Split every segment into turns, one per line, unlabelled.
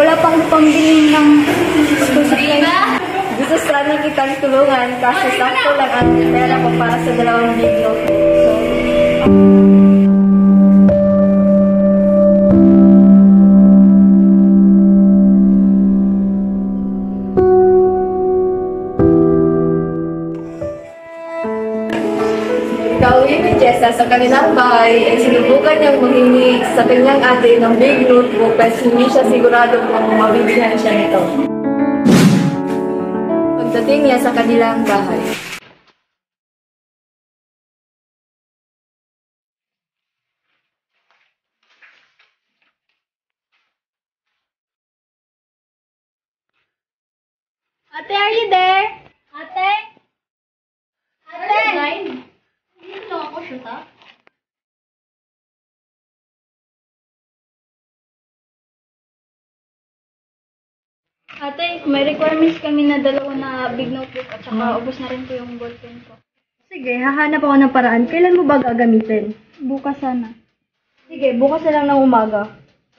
wala pang pambili ng school supplies. Gusto sana kitang tulungan kasi sakto lang ang pera ko para sa 2 big notebook. Kauwi ni Jessa sa kanilang bahay ay sinubukan niyang manghingi sa kanyang ate ng big notebook kasi hindi siya sigurado kung mabibigyan siya nito. Pagdating niya sa kanilang bahay.
Ate, are you there? Ate? Ate? Hindi lang ako shoot, ha? Ate, may requirements kami na 2 na big notebook at saka ubos na rin po yung ballpen ko. Sige, hahanap ako ng paraan. Kailan mo ba gagamitin? Bukas sana. Sige, bukas na lang ng umaga.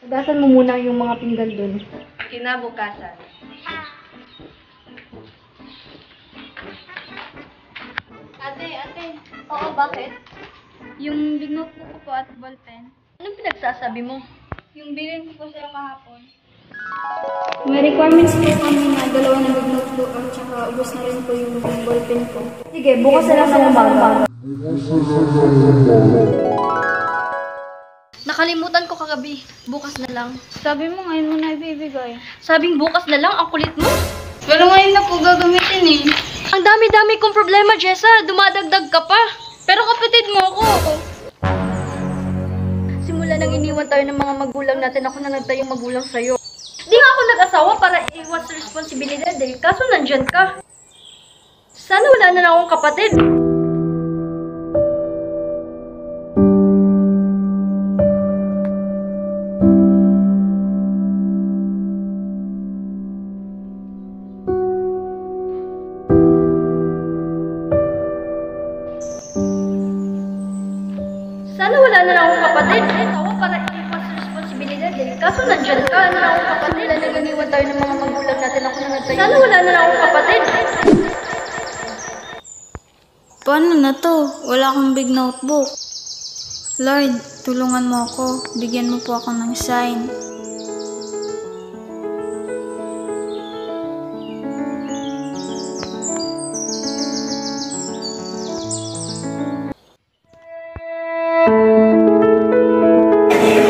Tagasan mo muna yung mga pinggan dun.
Kinabukasan.
Ate. Oo, bakit? Yung big notebook ko po at ballpen. Anong pinagsasabi mo? Yung bilhin ko po sila kahapon. May requirements po kami na 2 na big notebook at saka ubos na rin po yung ballpen ko. Sige, bukas na lang ng umaga. Nakalimutan ko kagabi. Bukas na lang. Sabi mo ngayon mo na ibibigay. Sabing bukas na lang? Ang kulit mo? Pero ngayon na po gagamitin eh. Ang dami-dami kong problema, Jessa. Dumadagdag ka pa. Pero kapatid mo ako. Simula nang iniwan tayo ng mga magulang natin, ako na nagtayong magulang sa'yo. Di nga ako nag-asawa para iwas responsibilidad eh. Kaso nandyan ka. Sana wala na lang akong kapatid. Sana wala na lang akong kapatid. Tawa para iwas responsibilidad eh. Kaso nandyan ka, na lang akong kapatid. Wala nang iniwan tayo ng mga magulang natin, ako na nagtayo. Sana wala na lang akong kapatid.
Paano na to? Wala akong big notebook. Lord, tulungan mo ako. Bigyan mo po ako ng sign.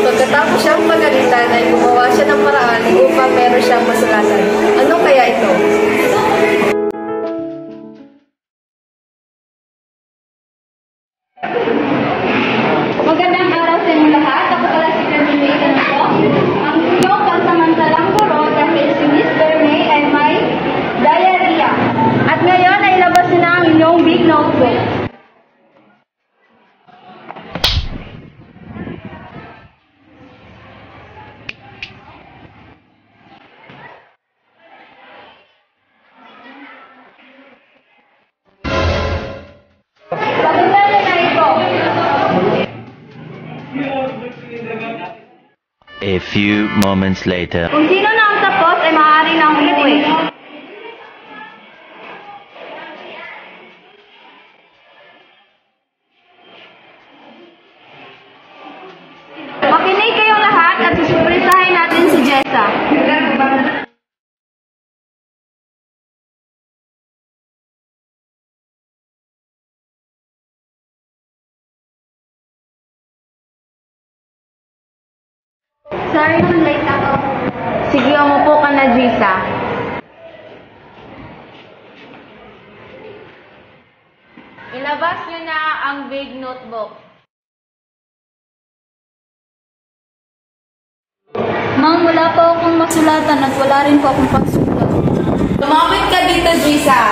Pagkatapos siyang pagalitan ay gumawa siya ng paraan upang meron siyang masulatan. Ano kaya ito?
Magandang araw sa inyo lahat. Ako pala si Carmen po. Ang inyong pansamantalang guro dahil si Miss Bernie ay may diarrhea. At ngayon ay labas na ang inyong big notebook. Pakinggan na ito.
A few moments later.
Kung sino na ang tapos ay maaari na umuwi. Makinig kayong lahat at susurprisahin natin si Jessa. Sorry, late ako.
Sige, umupo ka na, Jessa. Ilabas niyo na ang big notebook.
Ma'am, wala po akong masulatan at wala rin po akong pagsulat.
Lumapit ka dito, Jessa.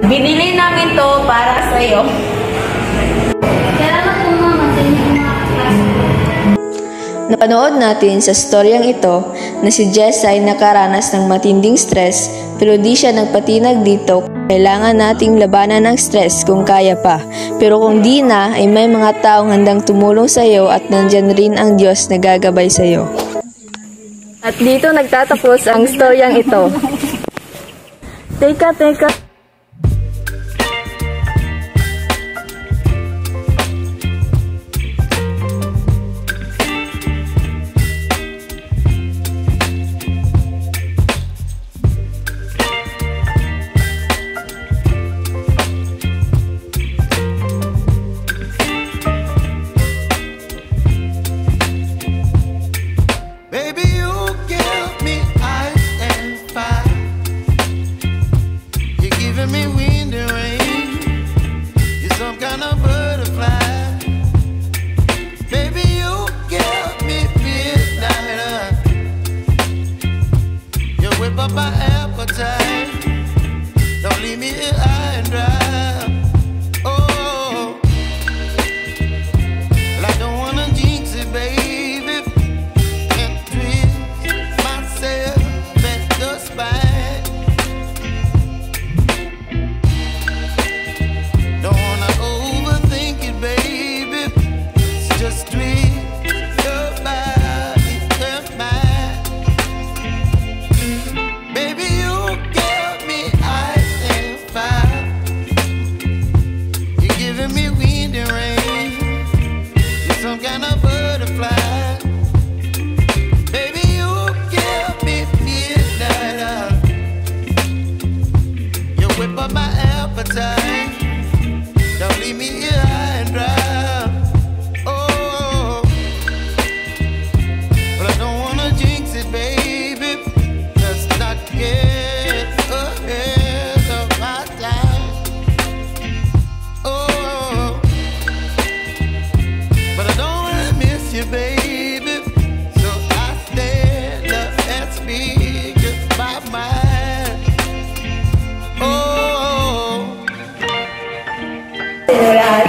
Binili namin to para sa'yo.
Salamat po, Mama, sa inyong mga klase.
Napanood natin sa storyang ito
na si Jess ay nakaranas ng matinding stress pero di siya nagpatinag dito. Kailangan nating labanan ng stress kung kaya pa. Pero kung di na, ay may mga taong handang tumulong sa iyo at nandyan rin ang Diyos na gagabay sa iyo. At dito nagtatapos ang storyang ito. Teka.
Baby, you give me ice and fire. You're giving me wind and rain. You're some kind of butterfly. Baby, you give me midnight. You whip up my appetite. Don't leave me here high and dry. Oh, well, I don't wanna jinx it, baby. Don't leave me here high and dry. Oh, but I don't wanna jinx it, baby. Let's not get ahead of my time. Oh, but I don't wanna miss you, baby. So I stand up and speak my mind. Oh.
Lahat.